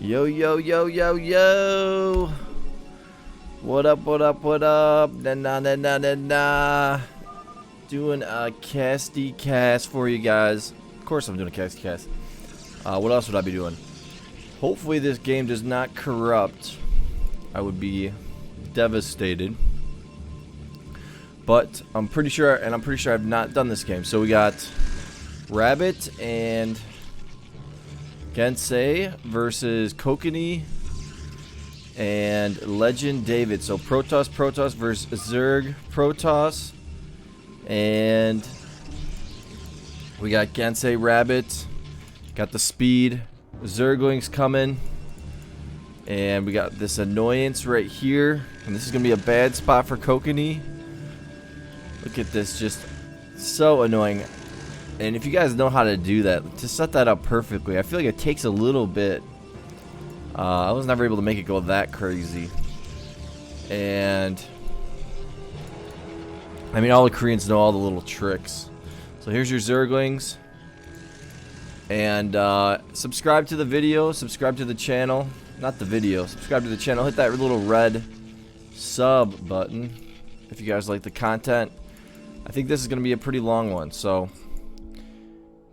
Yo, yo, yo, yo, yo. What up, what up, what up? Nah. Doing a casty cast for you guys. Of course I'm doing a casty cast. What else would I be doing? Hopefully this game does not corrupt. I would be devastated. But I'm pretty sure I've not done this game. So we got Rabbit and Gensay versus Kokanee and Legend David. So Protoss versus Zerg Protoss. And we got Gensay Rabbit. Got the speed. Zerglings coming. And we got this annoyance right here. And this is going to be a bad spot for Kokanee. Look at this, just so annoying. And if you guys know how to do that, to set that up perfectly, I feel like it takes a little bit. I was never able to make it go that crazy. And I mean, all the Koreans know all the little tricks. So here's your Zerglings. And subscribe to the video, subscribe to the channel. Not the video, subscribe to the channel. Hit that little red sub button if you guys like the content. I think this is going to be a pretty long one, so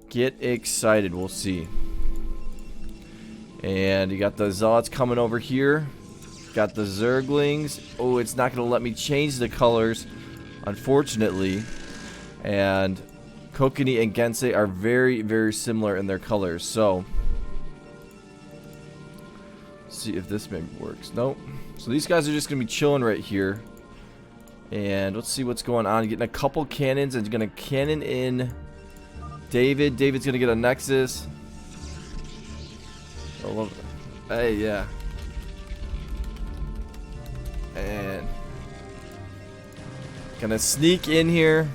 get excited. We'll see. And you got the Zealots coming over here. Got the Zerglings. Oh, it's not going to let me change the colors, unfortunately. And Kokanee and Gensay are very, very similar in their colors. So, let's see if this maybe works. Nope. So these guys are just going to be chilling right here. And let's see what's going on. Getting a couple cannons and going to cannon in David. David's going to get a Nexus. Oh, hey, yeah. And going to sneak in here.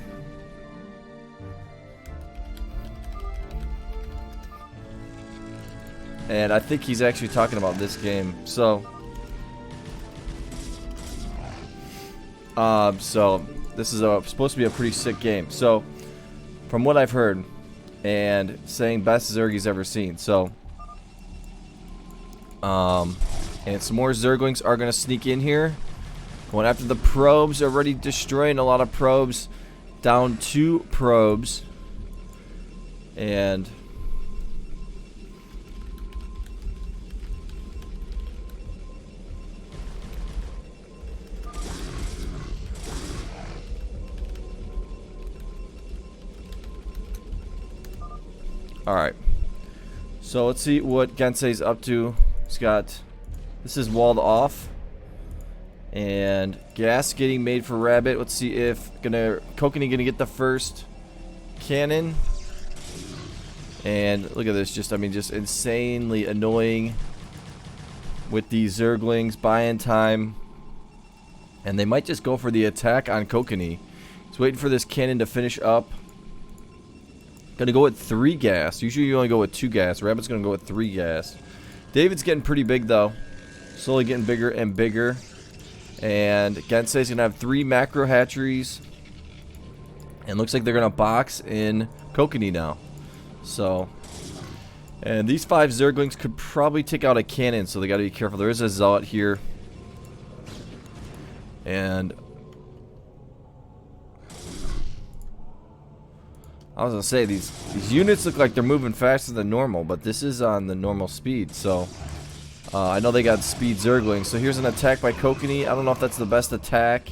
And I think he's actually talking about this game. So this is supposed to be a pretty sick game. So, from what I've heard, and saying best Zerg he's ever seen. So, and some more Zerglings are going to sneak in here. Going after the probes, already destroying a lot of probes. Down 2 probes. And alright, so let's see what Gensay's up to. He's got, this is walled off, and gas getting made for Rabbit. Let's see if Kokanee gonna get the first cannon. And look at this, just insanely annoying with these Zerglings, buying time. And they might just go for the attack on Kokanee. He's waiting for this cannon to finish up. Gonna go with 3 gas. Usually you only go with 2 gas. Rabbit's gonna go with 3 gas. David's getting pretty big though. Slowly getting bigger and bigger. And Gensay's gonna have 3 macro hatcheries. And looks like they're gonna box in Kokanee now. So, and these 5 Zerglings could probably take out a cannon, so they gotta be careful. There is a Zealot here. And I was gonna say, these units look like they're moving faster than normal, but this is on the normal speed, so I know they got speed Zerglings. So here's an attack by Kokanee. I don't know if that's the best attack.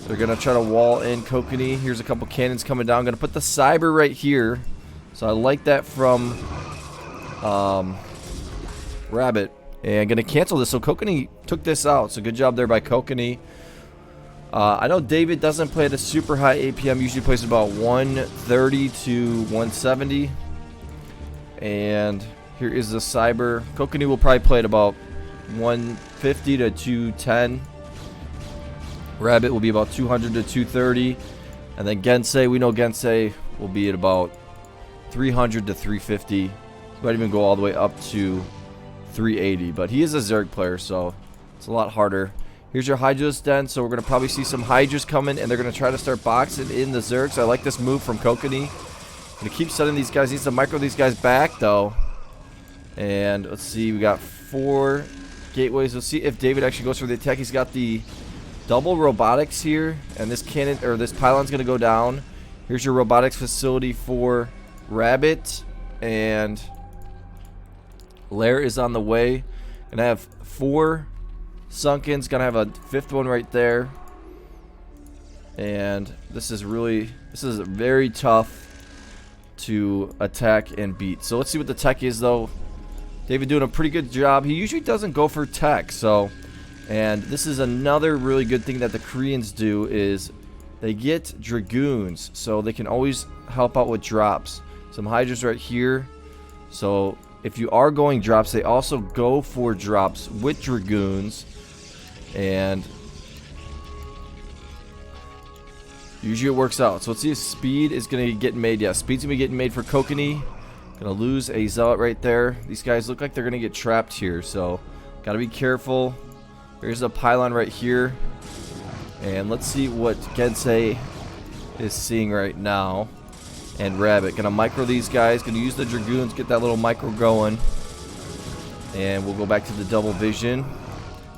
They're gonna try to wall in Kokanee. Here's a couple cannons coming down. Gonna put the cyber right here. So I like that from Rabbit. And gonna cancel this. So Kokanee took this out. So good job there by Kokanee. I know David doesn't play at a super high APM, usually plays about 130 to 170. And here is the cyber. Kokanee will probably play at about 150 to 210. Rabbit will be about 200 to 230. And then Gensay, we know Gensay will be at about 300 to 350. Might even go all the way up to 380. But he is a Zerg player, so it's a lot harder. Here's your Hydra's den, so we're going to probably see some Hydras coming, and they're going to try to start boxing in the Zergs. I like this move from Kokanee. Going to keep sending these guys. Needs to micro these guys back, though. And let's see, we got 4 gateways. Let's see if David actually goes for the attack. He's got the double robotics here, and this cannon or this pylon's gonna go down. Here's your robotics facility for Rabbit, and Lair is on the way. Gonna have 4 Sunkens, gonna have a 5th one right there. And this is very tough to attack and beat. So let's see what the tech is though. David doing a pretty good job. He usually doesn't go for tech, so, and this is another really good thing that the Koreans do is they get Dragoons, so they can always help out with drops. Some Hydras right here. So if you are going drops, they also go for drops with Dragoons. And usually it works out. So let's see if speed is going to get made. Yeah, speed's going to be getting made for Kokanee. Going to lose a Zealot right there. These guys look like they're going to get trapped here, so got to be careful. There's a pylon right here. And let's see what Gensay is seeing right now. And Rabbit. Gonna micro these guys. Gonna use the Dragoons. Get that little micro going. And we'll go back to the double vision.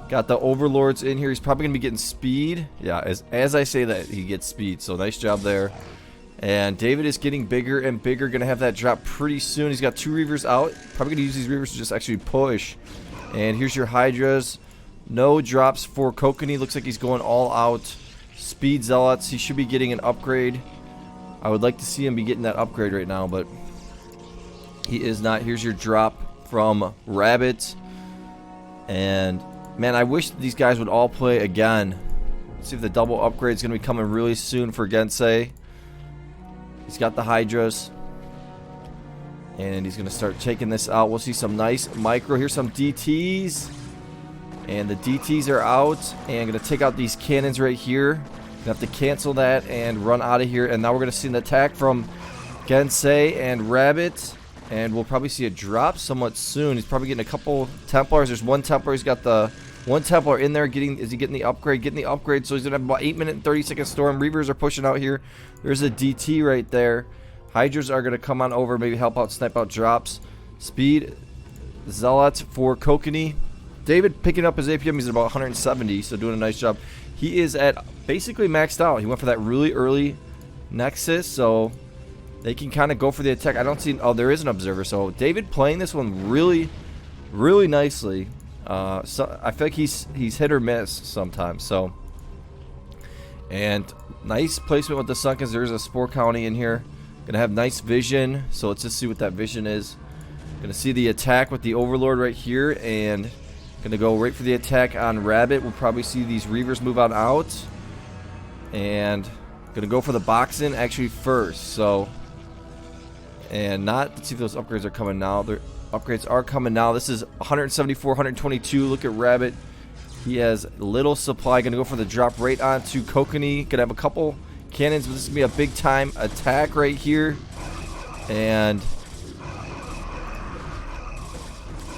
Got the Overlords in here. He's probably gonna be getting speed. Yeah, as I say that, he gets speed. So nice job there. And David is getting bigger and bigger. Gonna have that drop pretty soon. He's got 2 Reavers out. Probably gonna use these Reavers to just actually push. And here's your Hydras. No drops for Kokanee. Looks like he's going all out. Speed Zealots. He should be getting an upgrade. I would like to see him be getting that upgrade right now, but he is not. Here's your drop from Rabbit. And, man, I wish these guys would all play again. Let's see if the double upgrade is going to be coming really soon for Gensay. He's got the Hydras. And he's going to start taking this out. We'll see some nice micro. Here's some DTs. And the DTs are out. And I'm going to take out these cannons right here. Gonna have to cancel that and run out of here. And now we're going to see an attack from Gensay and Rabbit. And we'll probably see a drop somewhat soon. He's probably getting a couple Templars. There's one Templar. He's got the one Templar in there. Is he getting the upgrade? Getting the upgrade. So he's going to have about 8-minute and 30-second storm. Reavers are pushing out here. There's a DT right there. Hydras are going to come on over. Maybe help out, snipe out drops. Speed. Zealots for Kokanee. David picking up his APM. He's at about 170. So doing a nice job. He is at basically maxed out. He went for that really early Nexus. So they can kind of go for the attack. I don't see... Oh, there is an observer. So David playing this one really, really nicely. So I feel like he's hit or miss sometimes. So, and nice placement with the Sunkens. There's a Spore Colony in here. Gonna have nice vision. So let's just see what that vision is. Gonna see the attack with the Overlord right here. And gonna go right for the attack on Rabbit. We'll probably see these Reavers move on out. And gonna go for the box-in actually first. So... And not, let's see if those upgrades are coming now. Their upgrades are coming now. This is 174, 122. Look at Rabbit. He has little supply. Going to go for the drop right onto Kokanee. Going to have a couple cannons, but this is going to be a big time attack right here. And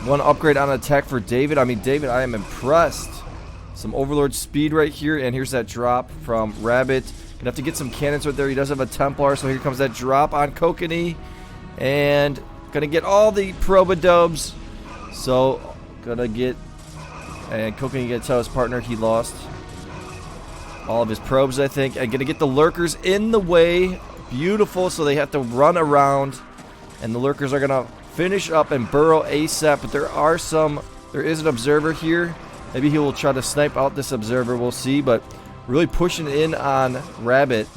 one upgrade on attack for David. I mean, David, I am impressed. Some Overlord speed right here. And here's that drop from Rabbit. Going to have to get some cannons right there. He does have a Templar, so here comes that drop on Kokanee. And gonna get all the Probodubs. So gonna get, and Kokanee gonna tell his partner he lost all of his probes, I think. And gonna get the lurkers in the way. Beautiful. So they have to run around, and the lurkers are gonna finish up and burrow ASAP. But there is an observer here. Maybe he will try to snipe out this observer. We'll see. But really pushing in on Rabbit.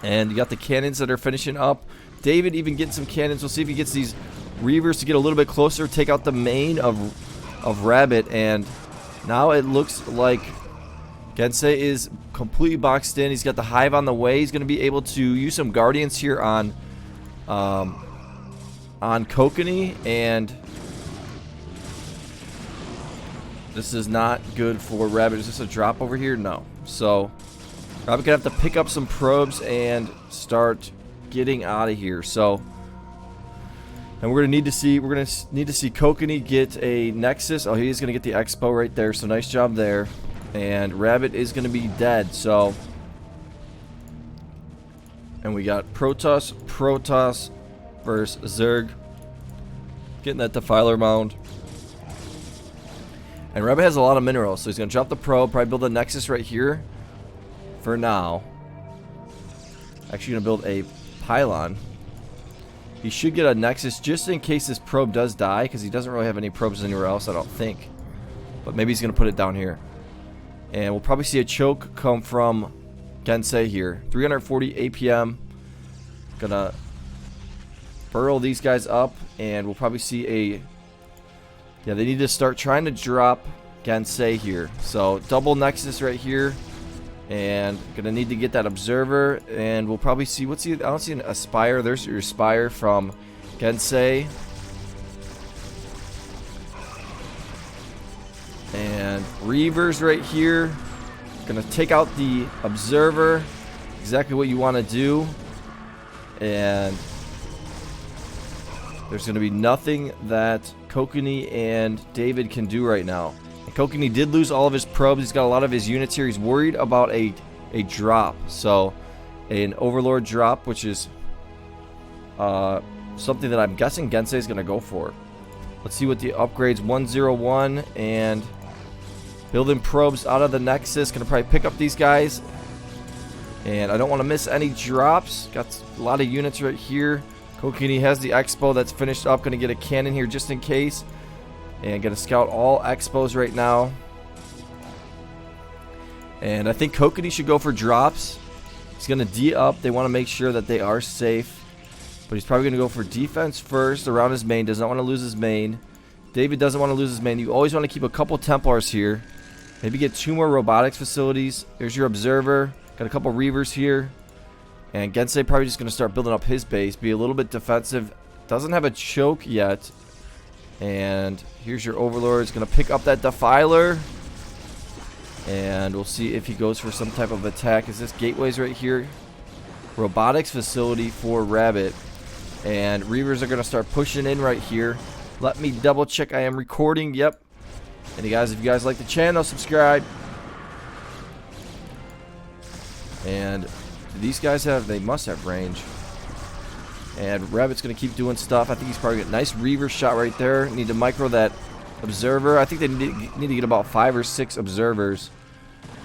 And you got the cannons that are finishing up. David even getting some cannons. We'll see if he gets these Reavers to get a little bit closer, take out the main of Rabbit. And now it looks like Gensay is completely boxed in. He's got the Hive on the way. He's going to be able to use some Guardians here on Kokanee. And this is not good for Rabbit. Is this a drop over here? No. So Rabbit gonna have to pick up some probes and start getting out of here. So, and we're gonna need to see Kokanee get a Nexus. Oh, he's gonna get the Expo right there. So nice job there. And Rabbit is gonna be dead. So, and we got Protoss versus Zerg. Getting that defiler mound. And Rabbit has a lot of minerals, so he's going to drop the probe, probably build a nexus right here for now. Actually going to build a pylon. He should get a nexus just in case this probe does die, because he doesn't really have any probes anywhere else, I don't think. But maybe he's going to put it down here. And we'll probably see a choke come from Gensay here. 340 APM. Gonna burrow these guys up, and we'll probably see a... Yeah, they need to start trying to drop Gensay here. So, double nexus right here. And gonna need to get that observer, and we'll probably see... What's the... I don't see an Aspire. There's your Aspire from Gensay. And Reavers right here. Gonna take out the observer. Exactly what you want to do. And there's gonna be nothing that Kokanee and David can do right now. And Kokanee did lose all of his probes. He's got a lot of his units here. He's worried about a drop. So an Overlord drop, which is something that I'm guessing Gensay is gonna go for. Let's see what the upgrades. 101 and building probes out of the Nexus. Gonna probably pick up these guys. And I don't want to miss any drops. Got a lot of units right here. Kokanee has the Expo that's finished up. Gonna get a cannon here just in case. And gonna scout all Expos right now. And I think Kokanee should go for drops. He's gonna D up. They want to make sure that they are safe. But he's probably gonna go for defense first around his main. Does not want to lose his main. David doesn't want to lose his main. You always want to keep a couple Templars here. Maybe get 2 more robotics facilities. There's your observer. Got a couple Reavers here. And Gensay probably just going to start building up his base. Be a little bit defensive. Doesn't have a choke yet. And here's your Overlord. It's going to pick up that Defiler. And we'll see if he goes for some type of attack. Is this gateways right here? Robotics facility for Rabbit. And Reavers are going to start pushing in right here. Let me double check I am recording. Yep. And guys, if you guys like the channel, subscribe. And these guys have, they must have range. And Rabbit's going to keep doing stuff. I think he's probably got a nice Reaver shot right there. Need to micro that observer. I think they need to get about 5 or 6 observers.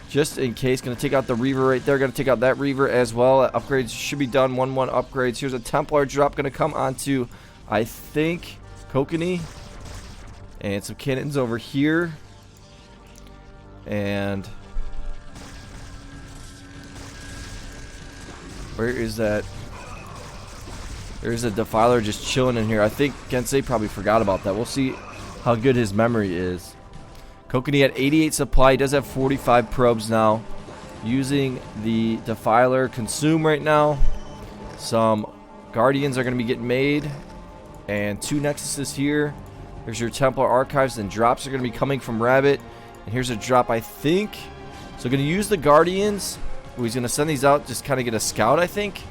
Just in case. Going to take out the Reaver right there. Going to take out that Reaver as well. Upgrades should be done. 1-1 upgrades. Here's a Templar drop. Going to come onto, I think, Kokanee. And some cannons over here. And where is that? There's a Defiler just chilling in here. I think Gensay probably forgot about that. We'll see how good his memory is. Kokanee at 88 supply. He does have 45 probes now. Using the Defiler consume right now. Some Guardians are going to be getting made. And 2 Nexuses here. There's your Templar Archives, and drops are going to be coming from Rabbit. And here's a drop, I think. So going to use the Guardians. Ooh, he's going to send these out, just kind of get a scout, I think.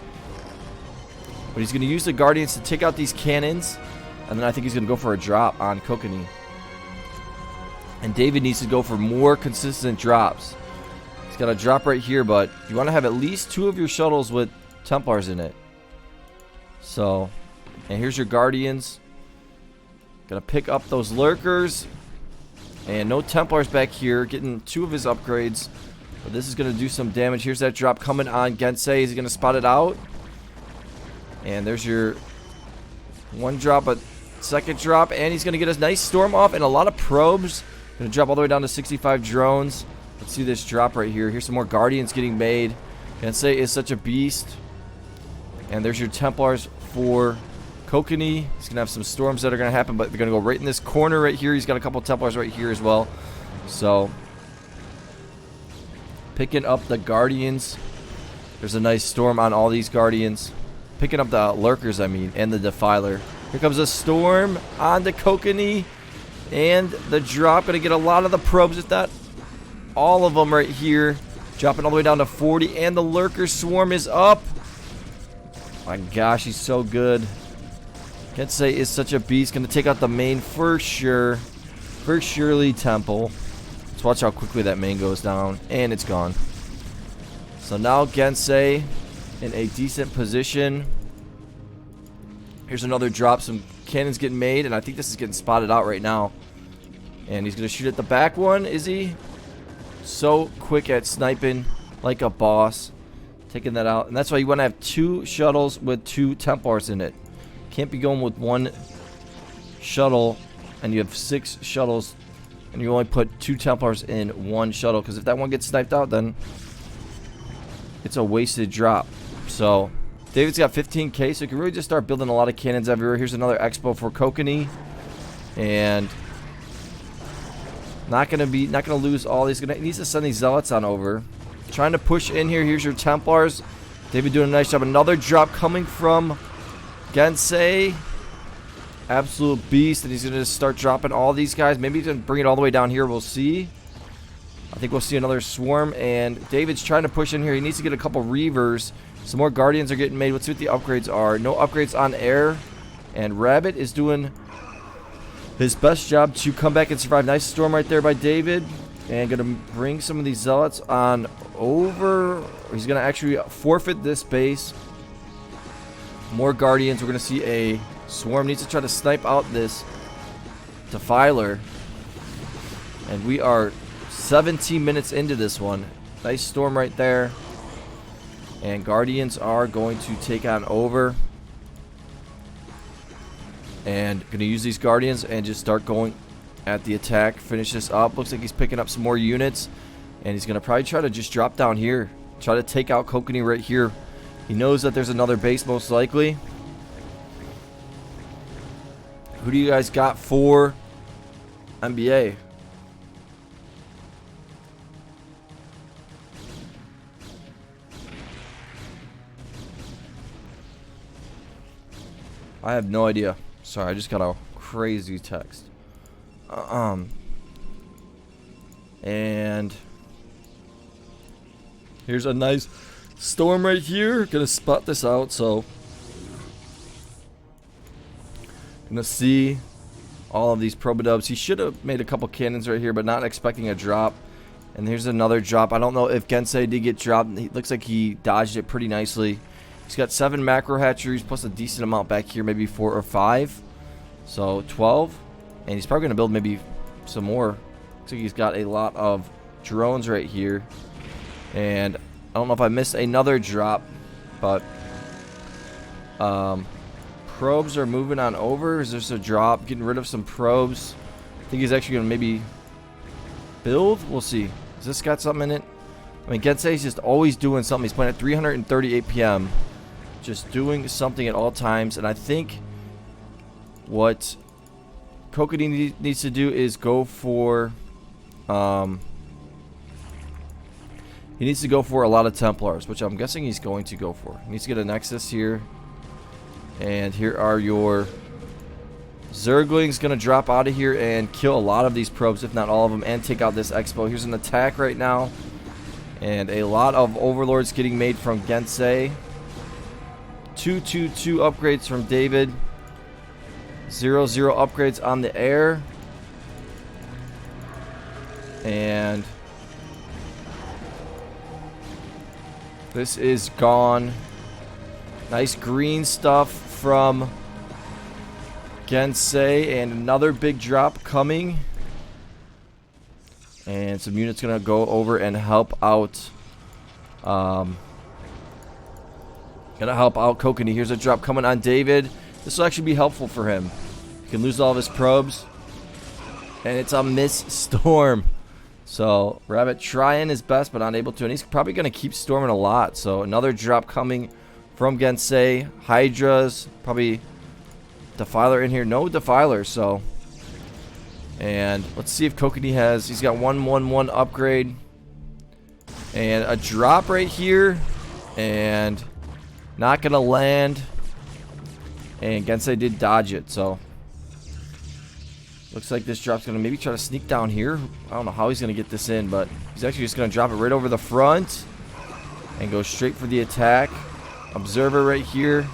But he's going to use the Guardians to take out these cannons. And then I think he's going to go for a drop on Kokanee. And David needs to go for more consistent drops. He's got a drop right here, but you want to have at least 2 of your shuttles with Templars in it. So, and here's your Guardians. Gonna pick up those lurkers. And no Templars back here. Getting 2 of his upgrades. But this is gonna do some damage. Here's that drop coming on Gensay. Is he gonna spot it out? And there's your 1 drop, a 2nd drop. And he's gonna get a nice storm off and a lot of probes. Gonna drop all the way down to 65 drones. Let's see this drop right here. Here's some more Guardians getting made. Gensay is such a beast. And there's your Templars for Kokanee. He's going to have some storms that are going to happen, but they're going to go right in this corner right here. He's got a couple Templars right here as well. So, picking up the Guardians. There's a nice storm on all these Guardians. Picking up the Lurkers, I mean, and the Defiler. Here comes a storm on the Kokanee. And the drop. Going to get a lot of the probes, if not all of them right here. Dropping all the way down to 40. And the Lurker swarm is up. My gosh, he's so good. Gensay is such a beast. Going to take out the main for sure. For surely Temple. Let's watch how quickly that main goes down. And it's gone. So now Gensay in a decent position. Here's another drop. Some cannons getting made, and I think this is getting spotted out right now. And he's going to shoot at the back one, is he? So quick at sniping, like a boss. Taking that out. And that's why you want to have 2 shuttles with 2 Templars in it. Can't be going with 1 shuttle, and you have 6 shuttles, and you only put 2 Templars in 1 shuttle. Because if that one gets sniped out, then it's a wasted drop. So David's got 15k, so you can really just start building a lot of cannons everywhere. Here's another expo for Kokanee, and not gonna lose all these. He needs to send these zealots on over. Trying to push in here. Here's your Templars. David doing a nice job. Another drop coming from Gensay. Absolute beast, and he's gonna just start dropping all these guys. Maybe he's gonna bring it all the way down here. We'll see. I think we'll see another swarm, and David's trying to push in here. He needs to get a couple Reavers. Some more Guardians are getting made. Let's see what the upgrades are. No upgrades on air. And Rabbit is doing his best job to come back and survive. Nice storm right there by David. And going to bring some of these zealots on over. He's going to actually forfeit this base. More Guardians. We're going to see a swarm. Needs to try to snipe out this Defiler. And we are 17 minutes into this one. Nice storm right there. And Guardians are going to take on over. And going to use these Guardians and just start going at the attack. Finish this up. Looks like he's picking up some more units. And he's going to probably try to just drop down here. Try to take out Kokanee right here. He knows that there's another base most likely. Who do you guys got for NBA? I have no idea. Sorry, I just got a crazy text. And here's a nice storm right here. Gonna spot this out, so gonna see all of these Probodubs. He should have made a couple cannons right here, but not expecting a drop. And here's another drop. I don't know if Gensay did get dropped. It looks like he dodged it pretty nicely. He's got 7 macro hatcheries plus a decent amount back here, maybe 4 or 5. So 12. And he's probably going to build maybe some more. Looks like he's got a lot of drones right here. And I don't know if I missed another drop, but probes are moving on over. Is there a drop? Getting rid of some probes. I think he's actually going to maybe build. We'll see. Has this got something in it? I mean, Gensay's just always doing something. He's playing at 338 p.m. Just doing something at all times. And I think what Kokanee needs to do is go for he needs to go for a lot of Templars, which I'm guessing he's going to go for. He needs to get a Nexus here. And here are your Zerglings. Going to drop out of here and kill a lot of these probes, if not all of them, and take out this Expo. Here's an attack right now. And a lot of Overlords getting made from Gensay. 222 upgrades from David. 0 upgrades on the air. And this is gone. Nice green stuff from Gensay. And another big drop coming. And some units gonna go over and help out. Gonna help out Kokanee. Here's a drop coming on David. This will actually be helpful for him. He can lose all of his probes. And it's a miss storm. So Rabbit trying his best but unable to. And he's probably gonna keep storming a lot. So another drop coming from Gensay. Hydras. Probably Defiler in here. No Defiler, so. And let's see if Kokanee has. He's got 111 upgrade. And a drop right here. And not going to land. And Gensay did dodge it. So looks like this drop's going to maybe try to sneak down here. I don't know how he's going to get this in. But he's actually just going to drop it right over the front. And go straight for the attack. Observer right here.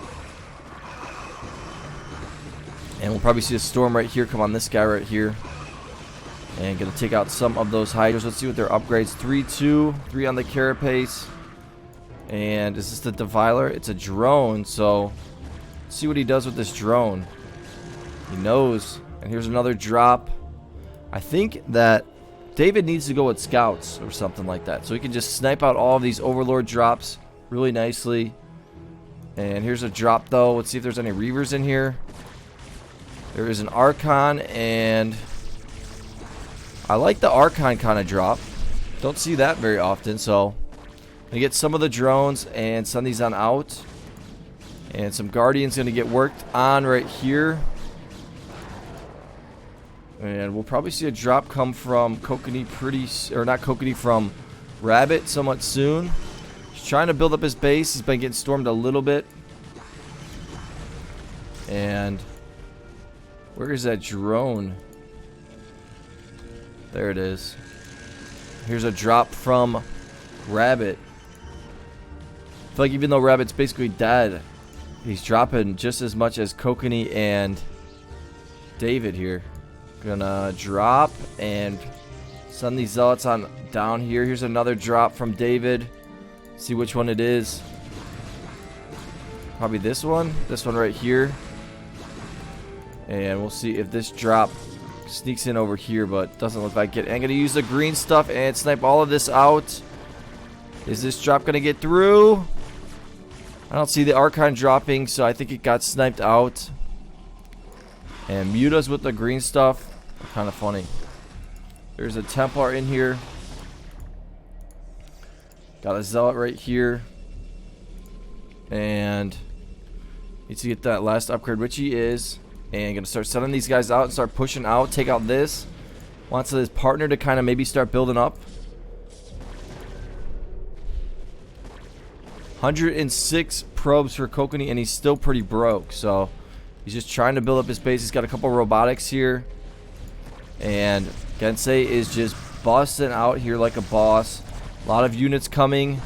And we'll probably see a storm right here come on this guy right here. And going to take out some of those Hydras. Let's see what their upgrades. 3-2. 3 on the Carapace. And is this the Defiler? It's a drone, so Let's see what he does with this drone. He knows. And here's another drop. I think that David needs to go with scouts or something like that, so he can just snipe out all of these overlord drops really nicely. And here's a drop though. Let's see if there's any reavers in here. There is an Archon, and I like the Archon kind of drop. Don't see that very often, so I'm gonna get some of the drones and send these on out. And some Guardians gonna get worked on right here. And we'll probably see a drop come from Kokanee or not Kokanee, from Rabbit somewhat soon. He's trying to build up his base. He's been getting stormed a little bit. And where is that drone? There it is. Here's a drop from Rabbit. I feel like even though Rabbit's basically dead, he's dropping just as much as Kokanee and David here. Gonna drop and send these zealots on down here. Here's another drop from David. See which one it is. Probably this one. This one right here. And we'll see if this drop sneaks in over here, but doesn't look like it. I'm gonna use the green stuff and snipe all of this out. Is this drop gonna get through? I don't see the Archon dropping, so I think it got sniped out. And Mutas with the green stuff. Kind of funny. There's a Templar in here. Got a Zealot right here. And needs to get that last upgrade, which he is. And gonna start sending these guys out and start pushing out. Take out this. Wants his partner to kind of maybe start building up. 106 probes for Kokanee, and he's still pretty broke. So he's just trying to build up his base. He's got a couple robotics here. And Gensay is just busting out here like a boss. A lot of units coming.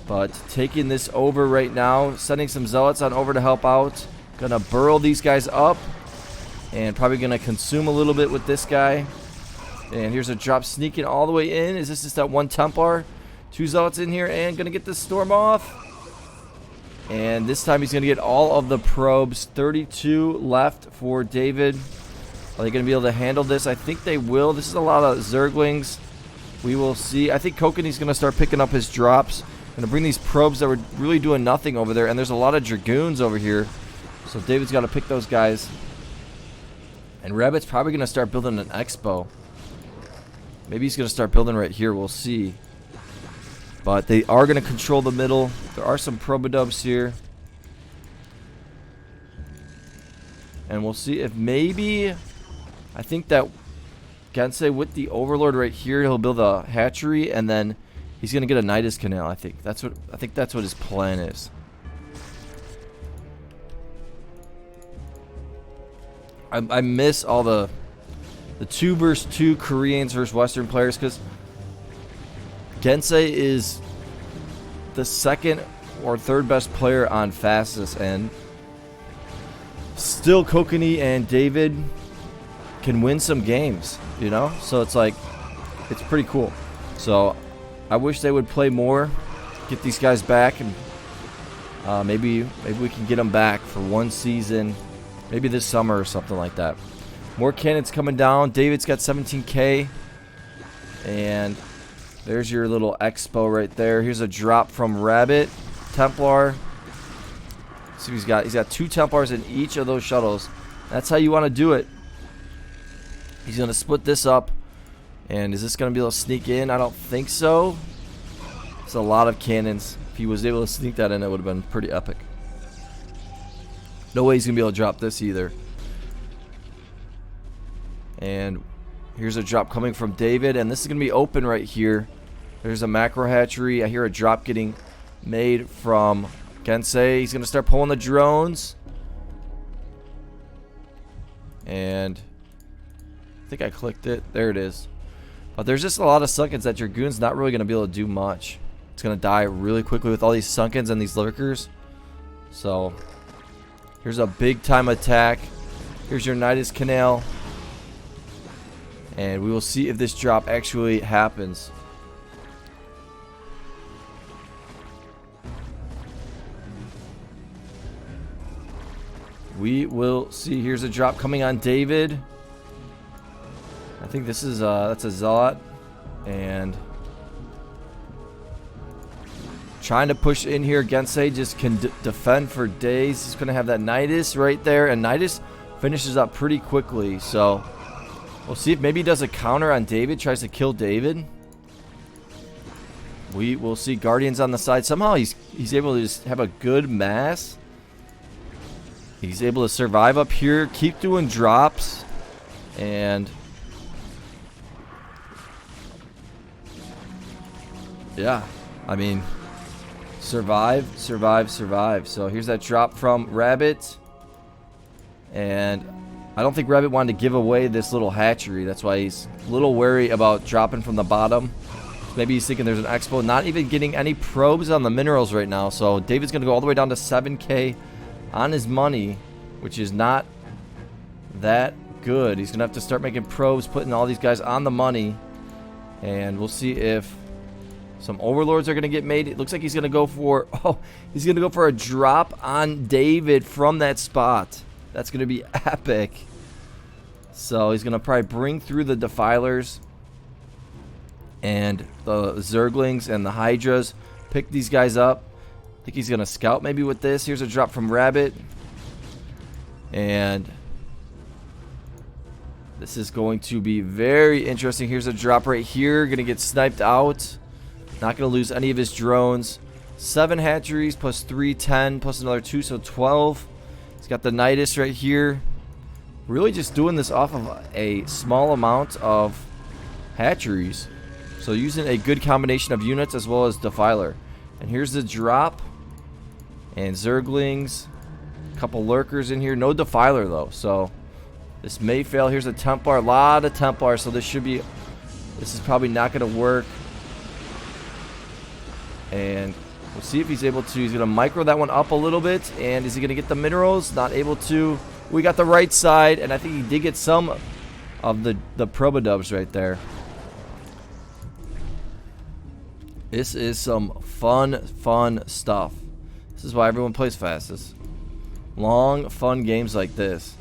But taking this over right now. Sending some zealots on over to help out. Gonna burrow these guys up. And probably gonna consume a little bit with this guy. And here's a drop sneaking all the way in. Is this just that one Templar? Two zealots in here and gonna get this storm off. And this time he's gonna get all of the probes. 32 left for David. Are they gonna be able to handle this? I think they will. This is a lot of Zerglings. We will see. I think Kokanee's gonna start picking up his drops. Gonna bring these probes that were really doing nothing over there. And there's a lot of Dragoons over here. So David's gotta pick those guys. And Rabbit's probably gonna start building an expo. Maybe he's gonna start building right here. We'll see. But they are going to control the middle. There are some probodubs here. And we'll see if maybe... I think that Gensay with the Overlord right here, he'll build a hatchery. And then he's going to get a Nidus Canal, I think. That's what his plan is. I miss all the 2 versus 2 Koreans versus Western players, because Gensay is the 2nd or 3rd best player on fastest, and still Kokanee and David can win some games, you know? So it's like, it's pretty cool. So I wish they would play more, get these guys back, and maybe we can get them back for one season, maybe this summer or something like that. More cannons coming down. David's got 17k, and there's your little expo right there. Here's a drop from Rabbit. Templar. See, he's got 2 Templars in each of those shuttles. That's how you want to do it. He's going to split this up. And is this going to be able to sneak in? I don't think so. It's a lot of cannons. If he was able to sneak that in, it would have been pretty epic. No way he's going to be able to drop this either. And here's a drop coming from David. And this is going to be open right here. There's a macro hatchery. I hear a drop getting made from Gensay. He's going to start pulling the drones. And I think I clicked it. There it is. But there's just a lot of sunkens that Dragoon's not really going to be able to do much. It's going to die really quickly with all these sunkens and these lurkers. So here's a big time attack. Here's your Nidus Canal. And we will see if this drop actually happens. We will see. Here's a drop coming on David. I think this is that's a Zealot, and trying to push in here. Gensay just can defend for days. He's gonna have that Nidus right there, and Nidus finishes up pretty quickly. So we'll see if maybe he does a counter on David, tries to kill David. We will see. Guardians on the side. Somehow he's able to just have a good mass. He's able to survive up here, keep doing drops, and yeah, I mean, survive. So here's that drop from Rabbit, and I don't think Rabbit wanted to give away this little hatchery. That's why he's a little wary about dropping from the bottom. Maybe he's thinking there's an expo. Not even getting any probes on the minerals right now. So David's going to go all the way down to 7K on his money, which is not that good. He's going to have to start making probes, putting all these guys on the money. And we'll see if some overlords are going to get made. It looks like he's going to go for... Oh, he's going to go for a drop on David from that spot. That's going to be epic. So he's going to probably bring through the Defilers and the Zerglings and the Hydras. Pick these guys up. I think he's going to scout maybe with this. Here's a drop from Rabbit. And this is going to be very interesting. Here's a drop right here. Going to get sniped out. Not going to lose any of his drones. 7 hatcheries plus 3, 10 plus another 2, so 12. He's got the Nidus right here. Really just doing this off of a small amount of hatcheries. So using a good combination of units as well as Defiler. And here's the drop. And Zerglings. A couple lurkers in here. No Defiler though. So this may fail. Here's a Templar. A lot of Templar. So this should be... This is probably not going to work. And we'll see if he's able to. He's going to micro that one up a little bit. And is he going to get the minerals? Not able to. We got the right side. And I think he did get some of the Probodubs right there. This is some fun stuff. This is why everyone plays fastest. Long, fun games like this.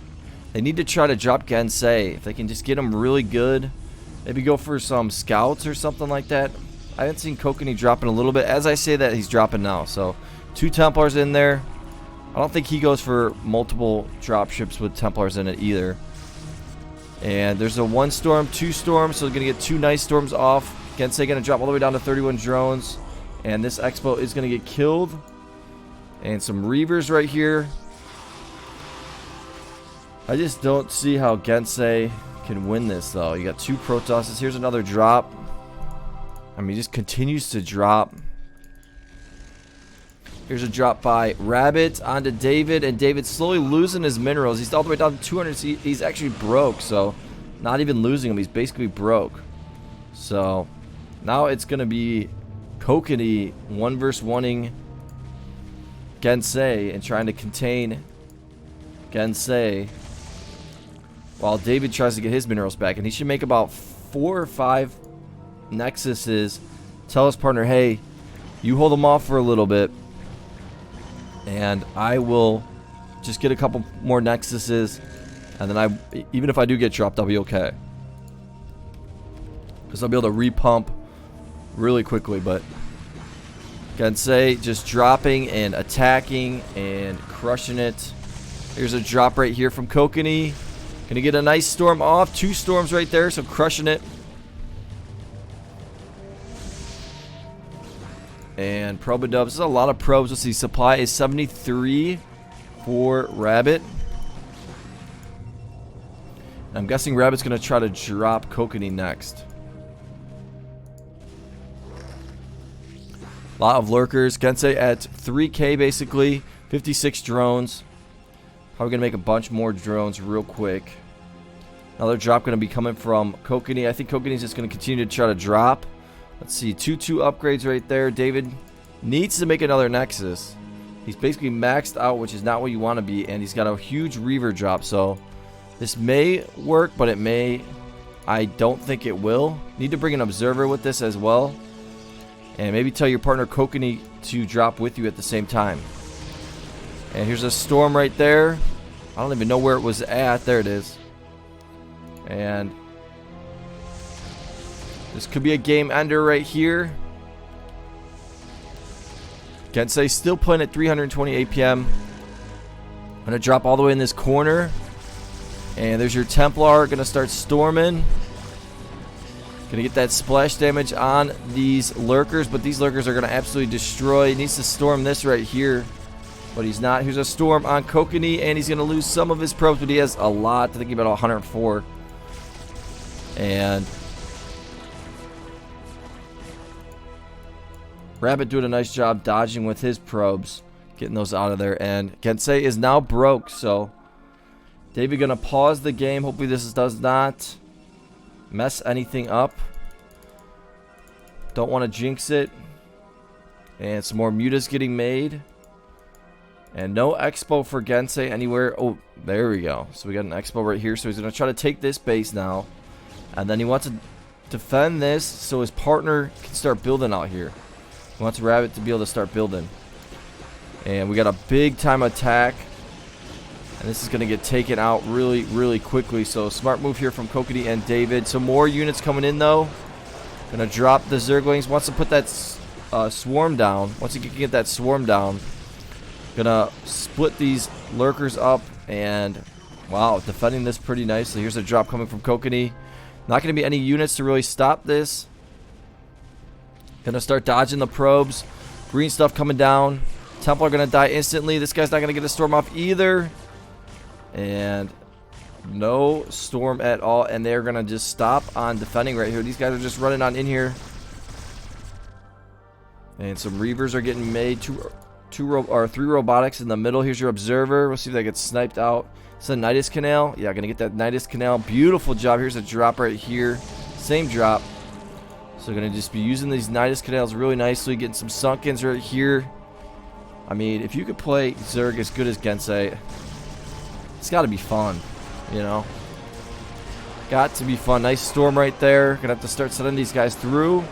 They need to try to drop Gensay. If they can just get him really good. Maybe go for some scouts or something like that. I haven't seen Kokanee dropping a little bit. As I say that, he's dropping now. So 2 Templars in there. I don't think he goes for multiple drop ships with Templars in it either. And there's a 1 storm, 2 storms. So they're going to get 2 nice storms off. Gensay going to drop all the way down to 31 drones. And this Expo is going to get killed. And some Reavers right here. I just don't see how Gensay can win this though. You got 2 Protosses. Here's another drop. I mean, he just continues to drop. Here's a drop by Rabbit onto David. And David's slowly losing his minerals. He's all the way down to 200. He's actually broke. So not even losing them. He's basically broke. So now it's going to be Kokanee 1 versus 1ing Gensay and trying to contain Gensay while David tries to get his minerals back. And he should make about 4 or 5 Nexuses. Tell his partner, hey, you hold them off for a little bit and I will just get a couple more Nexuses, and then even if I do get dropped, I'll be okay. Because I'll be able to repump really quickly. But Gensay just dropping and attacking and crushing it. Here's a drop right here from Kokanee. Gonna get a nice storm off. 2 storms right there, so crushing it. And Probodubs. This is a lot of probes. Let's see. Supply is 73 for Rabbit. I'm guessing Rabbit's going to try to drop Kokanee next. A lot of lurkers. Gensay at 3K basically. 56 drones. Probably going to make a bunch more drones real quick. Another drop going to be coming from Kokanee. I think Kokanee's just going to continue to try to drop. Let's see, 2 upgrades right there. David needs to make another Nexus. He's basically maxed out, which is not what you want to be, and he's got a huge Reaver drop, so this may work, but it may... I don't think it will. Need to bring an Observer with this as well, and maybe tell your partner Kokanee to drop with you at the same time. And here's a Storm right there. I don't even know where it was at. There it is. And this could be a game ender right here. Gensay still playing at 320 APM. I'm going to drop all the way in this corner. And there's your Templar. Going to start storming. Going to get that splash damage on these lurkers. But these lurkers are going to absolutely destroy. He needs to storm this right here. But he's not. Here's a storm on Kokanee. And he's going to lose some of his probes. But he has a lot. I think about 104. And Rabbit doing a nice job dodging with his probes, getting those out of there. And Gensay is now broke, so David gonna pause the game. Hopefully this does not mess anything up. Don't want to jinx it. And some more mutas getting made. And no expo for Gensay anywhere. Oh, there we go. So we got an expo right here. So he's gonna try to take this base now. And then he wants to defend this so his partner can start building out here. He wants Rabbit to be able to start building. And we got a big time attack. And this is going to get taken out really, really quickly. So smart move here from Kokanee and David. Some more units coming in though. Going to drop the Zerglings. Wants to put that swarm down. Once he can get that swarm down. Going to split these lurkers up. And wow, defending this pretty nicely. Here's a drop coming from Kokanee. Not going to be any units to really stop this. Gonna start dodging the probes. Green stuff coming down. Templar gonna die instantly. This guy's not gonna get a storm off either. And no storm at all. And they're gonna just stop on defending right here. These guys are just running on in here. And some Reavers are getting made. Three robotics in the middle. Here's your observer. We'll see if that gets sniped out. It's a Nidus Canal. Yeah, gonna get that Nidus Canal. Beautiful job. Here's a drop right here. Same drop. So we're going to just be using these Nidus Canals really nicely, getting some sunk-ins right here. I mean, if you could play Zerg as good as Gensay, it's got to be fun, you know? Got to be fun. Nice storm right there. Going to have to start sending these guys through.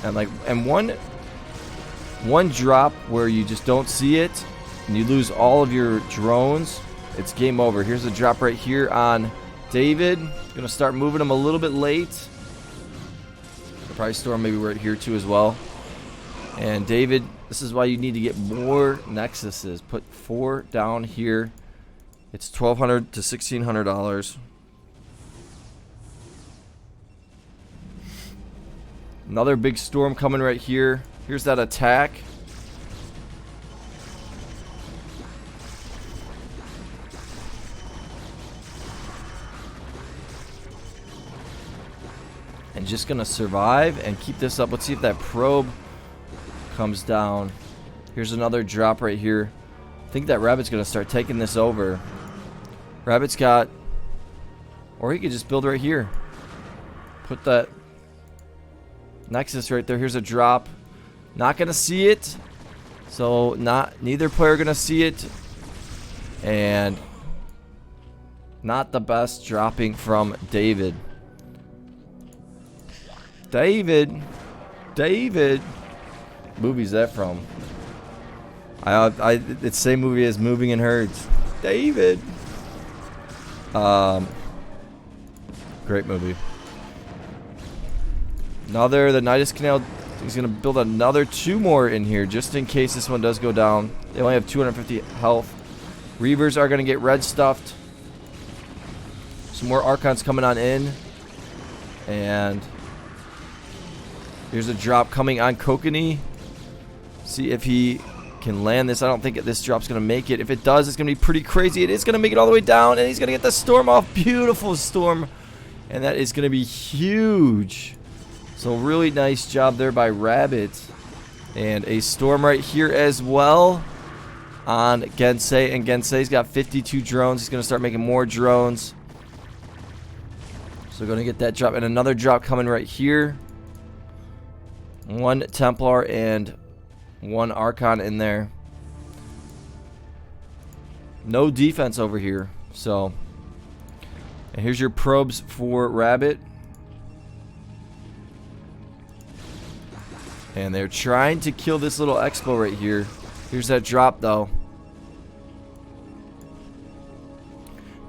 And one drop where you just don't see it and you lose all of your drones, it's game over. Here's a drop right here on David. Gonna start moving him a little bit late. Probably storm maybe right here too as well. And David, this is why you need to get more nexuses. Put 4 down here. It's $1,200 to $1,600. Another big storm coming right here. Here's that attack. And just gonna survive and keep this up. Let's see if that probe comes down. Here's another drop right here. I think that Rabbit's gonna start taking this over. Rabbit's got, or he could just build right here. Put that Nexus right there. Here's a drop. Not gonna see it. So neither player gonna see it. And not the best dropping from David. David. Movie's that from? It's the same movie as Moving in Herds. David. Great movie. The Nidus Canal. He's gonna build another 2 more in here just in case this one does go down. They only have 250 health. Reavers are gonna get red stuffed. Some more Archons coming on in. And here's a drop coming on Kokanee. See if he can land this. I don't think this drop's going to make it. If it does, it's going to be pretty crazy. It is going to make it all the way down, and he's going to get the storm off. Beautiful storm. And that is going to be huge. So really nice job there by Rabbit. And a storm right here as well on Gensay. And Gensay's got 52 drones. He's going to start making more drones. So we're going to get that drop. And another drop coming right here. 1 Templar and 1 Archon in there. No defense over here. So, and here's your probes for Rabbit. And they're trying to kill this little expo right here. Here's that drop, though.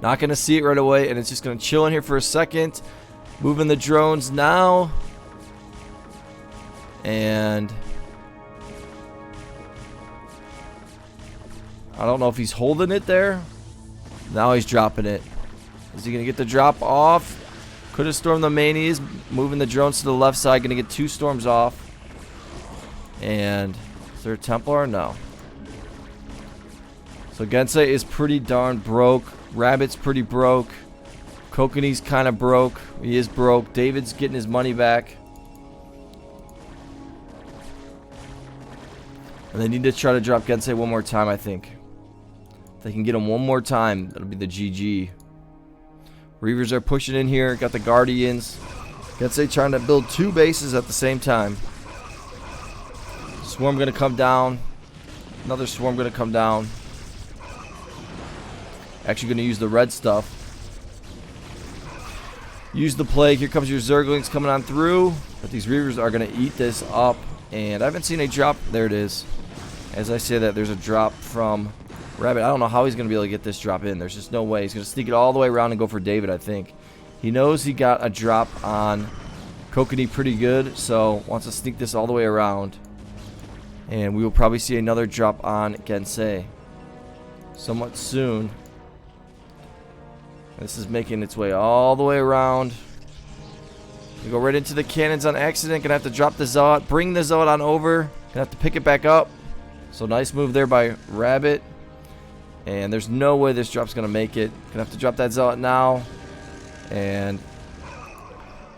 Not going to see it right away, and it's just going to chill in here for a second. Moving the drones now. And I don't know if he's holding it there. Now he's dropping it. Is he going to get the drop off? Could have stormed the mainies. Moving the drones to the left side. Going to get 2 storms off. And is there a Templar? No. So Gensay is pretty darn broke. Rabbit's pretty broke. Kokanee's kind of broke. He is broke. David's getting his money back. And they need to try to drop Gensay one more time, I think. If they can get him one more time, that'll be the GG. Reavers are pushing in here. Got the Guardians. Gensay trying to build 2 bases at the same time. Swarm going to come down. Another swarm going to come down. Actually going to use the red stuff. Use the plague. Here comes your Zerglings coming on through. But these Reavers are going to eat this up. And I haven't seen a drop. There it is. As I say that, there's a drop from Rabbit. I don't know how he's going to be able to get this drop in. There's just no way. He's going to sneak it all the way around and go for David, I think. He knows he got a drop on Kokanee pretty good. So wants to sneak this all the way around. And we will probably see another drop on Gensay somewhat soon. This is making its way all the way around. We go right into the cannons on accident. Gonna have to drop the Zealot. Bring the Zealot on over. Gonna have to pick it back up. So nice move there by Rabbit. And there's no way this drop's gonna make it. Gonna have to drop that Zealot now. And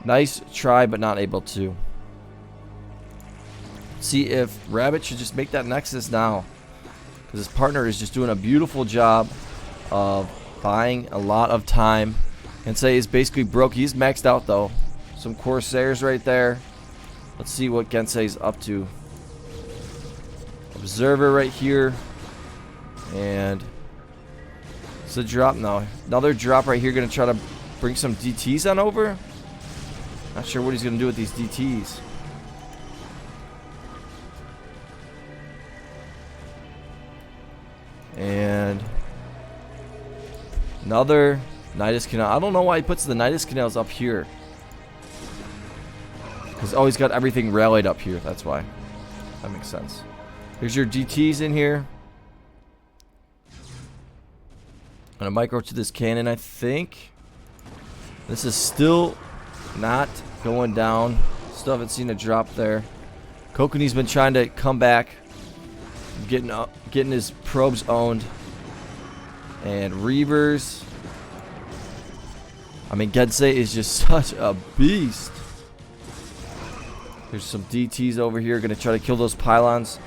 nice try, but not able to. See if Rabbit should just make that Nexus now. Because his partner is just doing a beautiful job of buying a lot of time. Gensay is basically broke. He's maxed out though. Some Corsairs right there. Let's see what Gensay's up to. Observer right here. And it's a drop now. Another drop right here. Going to try to bring some DTs on over. Not sure what he's going to do with these DTs. And another Nidus Canal. I don't know why he puts the Nidus Canals up here. Because he's got everything rallied up here. That's why. That makes sense. Here's your DTs in here. I'm going to micro to this cannon, I think. This is still not going down. Still haven't seen a drop there. Kokanee's been trying to come back. Getting his probes owned. And Reavers. I mean, Gensay is just such a beast. There's some DTs over here. Going to try to kill those pylons.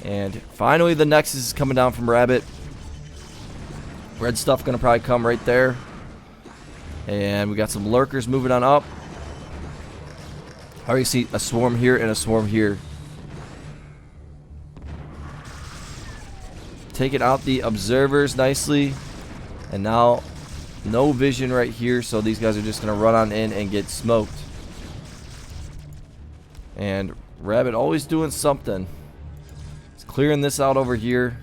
And finally the Nexus is coming down from Rabbit. Red stuff going to probably come right there. And we got some lurkers moving on up. I already see a swarm here and a swarm here. Taking out the observers nicely. And now no vision right here. So these guys are just going to run on in and get smoked. And Rabbit always doing something. He's clearing this out over here.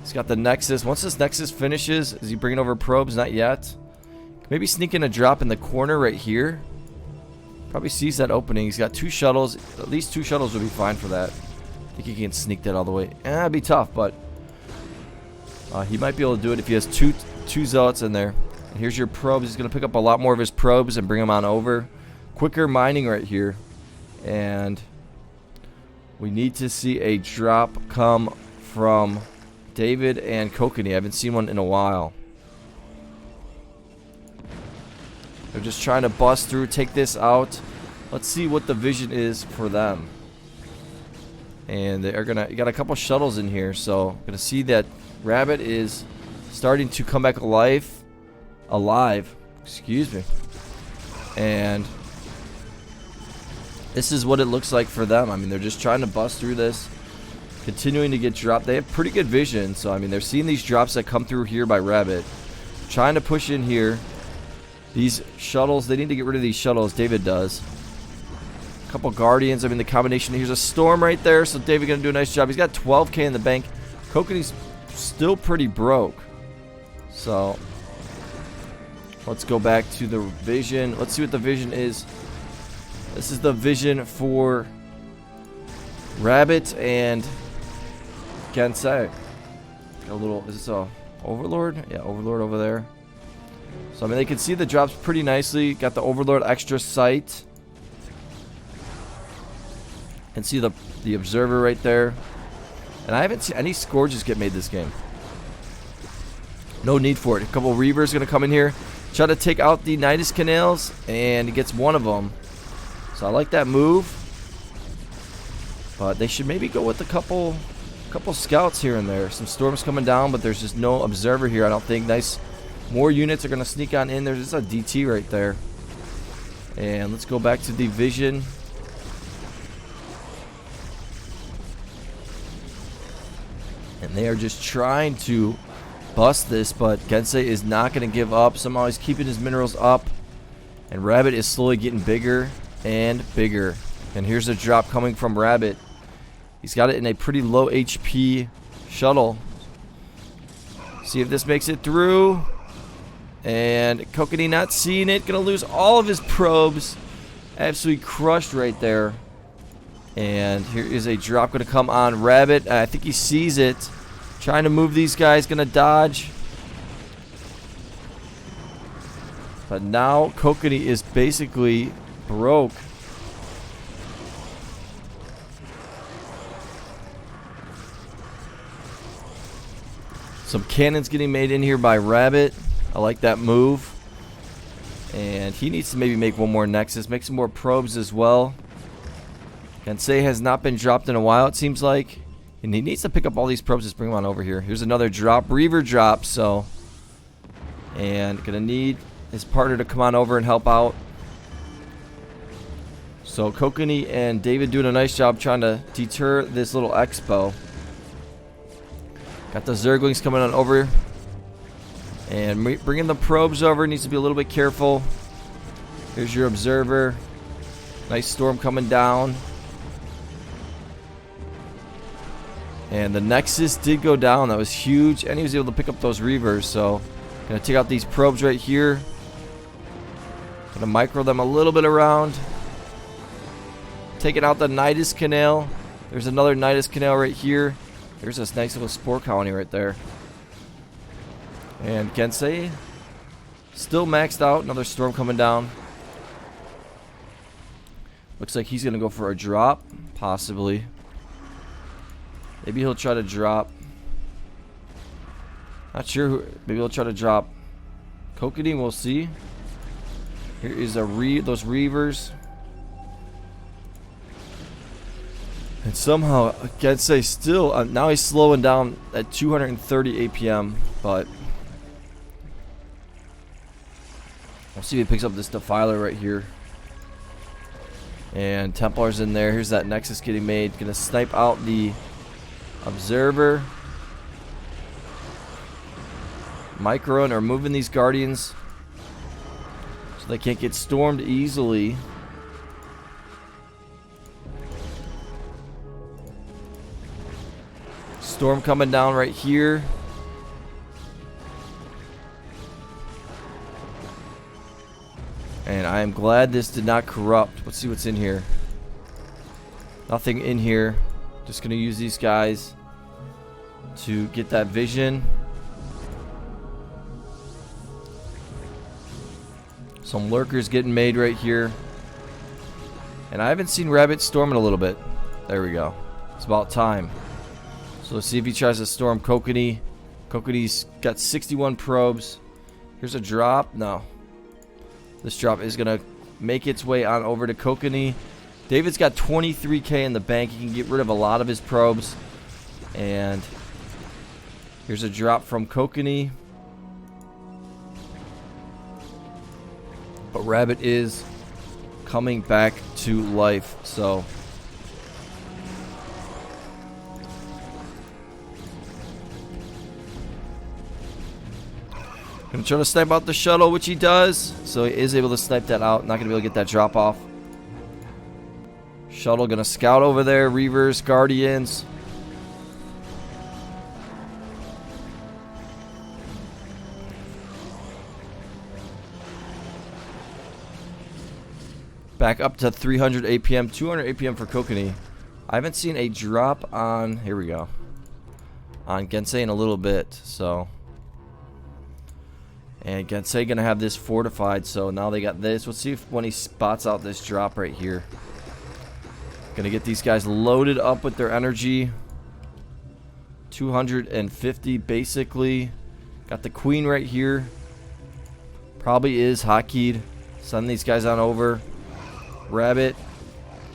He's got the Nexus. Once this Nexus finishes, is he bringing over probes? Not yet. Maybe sneak in a drop in the corner right here. Probably sees that opening. He's got 2 shuttles. At least 2 shuttles would be fine for that. I think he can sneak that all the way. It'd be tough, but he might be able to do it if he has two Zealots in there. And here's your probes. He's going to pick up a lot more of his probes and bring them on over. Quicker mining right here. And we need to see a drop come from David and Kokanee. I haven't seen one in a while. They're just trying to bust through, take this out. Let's see what the vision is for them. And they are gonna got a couple shuttles in here, so gonna see that Rabbit is starting to come back alive. Excuse me. And this is what it looks like for them. I mean, they're just trying to bust through this, continuing to get dropped. They have pretty good vision, so I mean, they're seeing these drops that come through here by Rabbit, trying to push in here. These shuttles, they need to get rid of these shuttles. David does. A couple Guardians. I mean, the combination. Here's a Storm right there. So David going to do a nice job. He's got 12k in the bank. Kokanee's still pretty broke. So let's go back to the vision. Let's see what the vision is. This is the vision for Rabbit and Gensay. Got a little, is this a Overlord? Yeah, Overlord over there. So I mean, they can see the drops pretty nicely. Got the Overlord extra sight. And see the Observer right there. And I haven't seen any Scourges get made this game. No need for it. A couple Reavers going to come in here. Try to take out the Nidus Canals. And he gets one of them. So I like that move. But they should maybe go with a couple scouts here and there. Some Storms coming down, but there's just no Observer here, I don't think. Nice. More units are going to sneak on in. There's just a DT right there. And let's go back to the vision. And they are just trying to bust this, but Gensay is not going to give up. Somehow he's keeping his minerals up. And Rabbit is slowly getting bigger and bigger. And here's a drop coming from Rabbit. He's got it in a pretty low HP shuttle. See if this makes it through. And Kokanee not seeing it. Gonna lose all of his probes. Absolutely crushed right there. And here is a drop gonna come on Rabbit. I think he sees it. Trying to move these guys. Gonna dodge. But now Kokanee is basically broke. Some cannons getting made in here by Rabbit. I like that move. And he needs to maybe make one more Nexus. Make some more probes as well. Gensay has not been dropped in a while, it seems like. And he needs to pick up all these probes. Just bring them on over here. Here's another drop. Reaver drop. So. And gonna need his partner to come on over and help out. So Kokanee and David doing a nice job trying to deter this little expo. Got the Zerglings coming on over. And bringing the probes over. Needs to be a little bit careful. Here's your Observer. Nice Storm coming down. And the Nexus did go down. That was huge. And he was able to pick up those Reavers. So, gonna take out these probes right here. Gonna micro them a little bit around. Taking out the Nidus Canal. There's another Nidus Canal right here. There's this nice little spore colony right there. And Gensay still maxed out. Another Storm coming down. Looks like he's going to go for a drop. Possibly. Maybe he'll try to drop. Not sure who. Maybe he'll try to drop Kokanee. We'll see. Here is those Reavers. And somehow Gensay still now he's slowing down at 230 APM, but we'll see if he picks up this Defiler right here. And Templar's in there. Here's that Nexus getting made. Gonna snipe out the Observer. Microing or moving these Guardians so they can't get stormed easily. Storm coming down right here. And I am glad this did not corrupt. Let's see what's in here. Nothing in here. Just going to use these guys to get that vision. Some lurkers getting made right here. And I haven't seen Rabbit storm in a little bit. There we go. It's about time. So let's see if he tries to storm Kokanee. Kokanee's got 61 probes. Here's a drop. No. This drop is going to make its way on over to Kokanee. David's got 23k in the bank. He can get rid of a lot of his probes. And here's a drop from Kokanee. But Rabbit is coming back to life. So gonna try to snipe out the shuttle, which he does. So he is able to snipe that out. Not gonna be able to get that drop off. Shuttle gonna scout over there. Reavers, Guardians. Back up to 300 APM, 200 APM for Kokanee. I haven't seen a drop on, here we go, on Gensay in a little bit, so. And Gensay gonna have this fortified, so now they got this. Let's see if when he spots out this drop right here. Gonna get these guys loaded up with their energy. 250 basically. Got the queen right here. Probably is hotkeyed. Send these guys on over. Rabbit.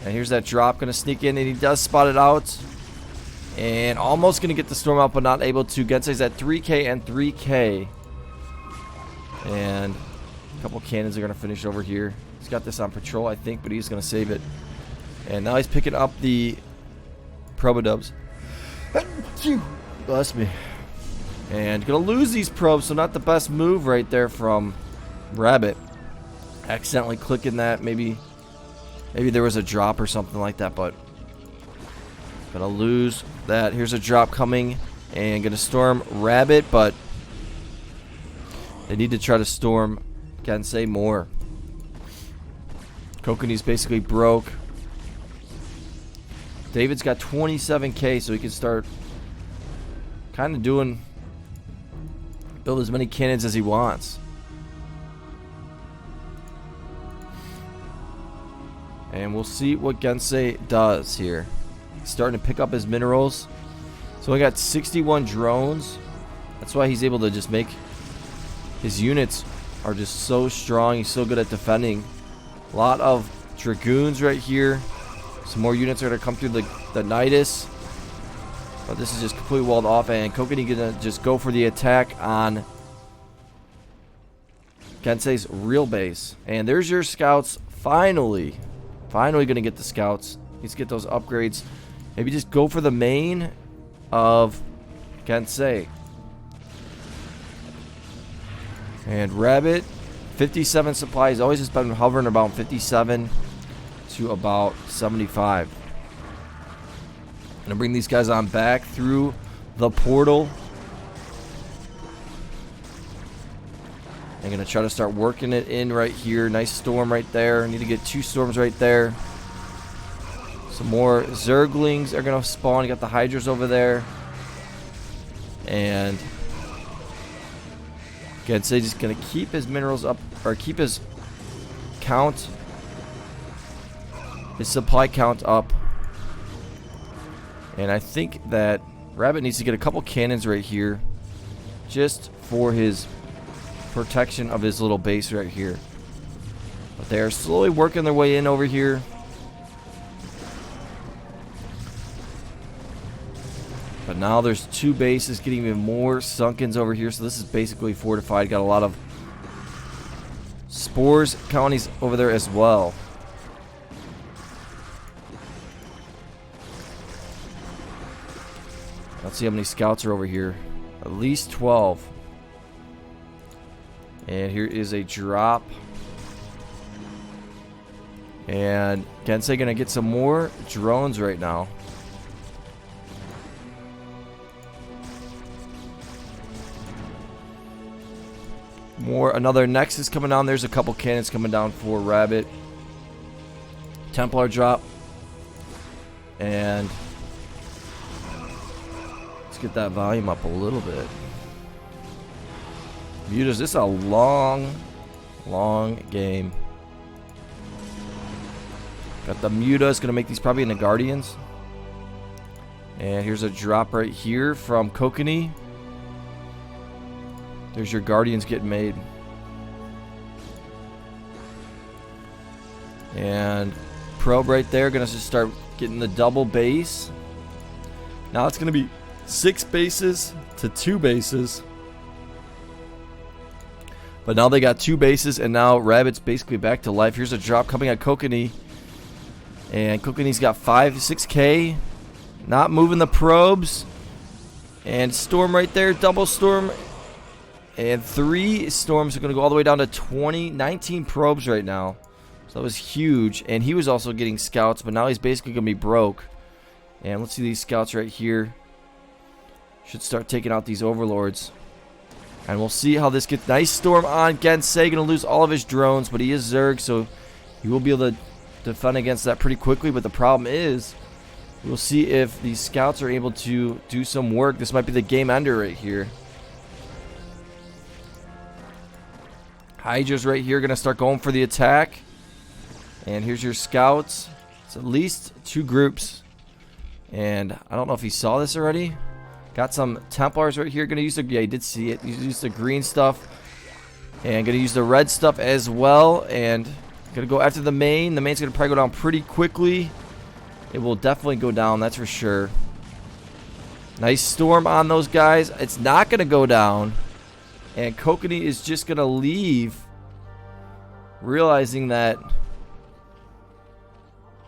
And here's that drop. Gonna sneak in, and he does spot it out. And almost gonna get the storm out, but not able to. Gensay's at 3k and 3k. And a couple cannons are gonna finish over here. He's got this on patrol, I think, but he's gonna save it. And now he's picking up the Probodubs. Bless me. And gonna lose these probes, so not the best move right there from Rabbit. Accidentally clicking that, maybe there was a drop or something like that, but gonna lose that. Here's a drop coming, and gonna storm Rabbit, but they need to try to storm Gensay more. Kokanee's basically broke. David's got 27k, so he can start kind of build as many cannons as he wants. And we'll see what Gensay does here. He's starting to pick up his minerals. So I got 61 drones. That's why he's able to just make his units are just so strong. He's so good at defending. A lot of dragoons right here. Some more units are going to come through the Nidus. But this is just completely walled off. And Kokanee going to just go for the attack on Gensay's real base. And there's your scouts. Finally going to get the scouts. Let's get those upgrades. Maybe just go for the main of Gensay. And Rabbit, 57 supplies. Always just been hovering about 57 to about 75. Gonna bring these guys on back through the portal. I'm gonna try to start working it in right here. Nice storm right there. Need to get 2 storms right there. Some more Zerglings are gonna spawn. You got the Hydras over there. And Gensay just gonna keep his minerals up, or keep his count, his supply count up. And I think that Rabbit needs to get a couple cannons right here, just for his protection of his little base right here. But they are slowly working their way in over here. But now there's 2 bases getting even more sunkens over here. So this is basically fortified. Got a lot of spores colonies over there as well. Let's see how many scouts are over here. At least 12. And here is a drop. And Gensay gonna get some more drones right now. Another Nexus coming down. There's a couple cannons coming down for Rabbit. Templar drop. And let's get that volume up a little bit. Mutas, this is a long game. Got the Mutas, gonna make these probably into Guardians. And here's a drop right here from Kokanee. There's your Guardians getting made. And Probe right there, gonna just start getting the double base. Now it's gonna be 6 bases to 2 bases. But now they got 2 bases, and now Rabbit's basically back to life. Here's a drop coming at Kokanee. And Kokanee's got 6k. Not moving the probes. And storm right there, double storm. And 3 storms are going to go all the way down to 19 probes right now. So that was huge. And he was also getting scouts, but now he's basically going to be broke. And let's see these scouts right here. Should start taking out these overlords. And we'll see how this gets. Nice storm on Gensay. Going to lose all of his drones, but he is Zerg, so he will be able to defend against that pretty quickly. But the problem is, we'll see if these scouts are able to do some work. This might be the game ender right here. Hydra's right here going to start going for the attack. And here's your scouts. It's at least 2 groups. And I don't know if he saw this already. Got some Templars right here. Going to use the... Yeah, he did see it. He used the green stuff. And going to use the red stuff as well. And going to go after the main. The main's going to probably go down pretty quickly. It will definitely go down, that's for sure. Nice storm on those guys. It's not going to go down. And Kokanee is just going to leave, realizing that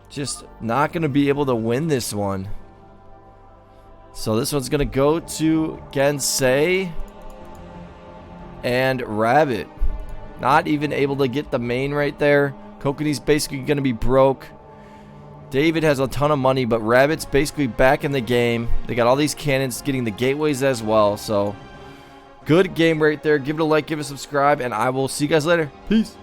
just not going to be able to win this one. So this one's going to go to Gensay and Rabbit. Not even able to get the main right there. Kokanee's basically going to be broke. David has a ton of money, but Rabbit's basically back in the game. They got all these cannons getting the gateways as well. So good game right there. Give it a like, give it a subscribe, and I will see you guys later. Peace.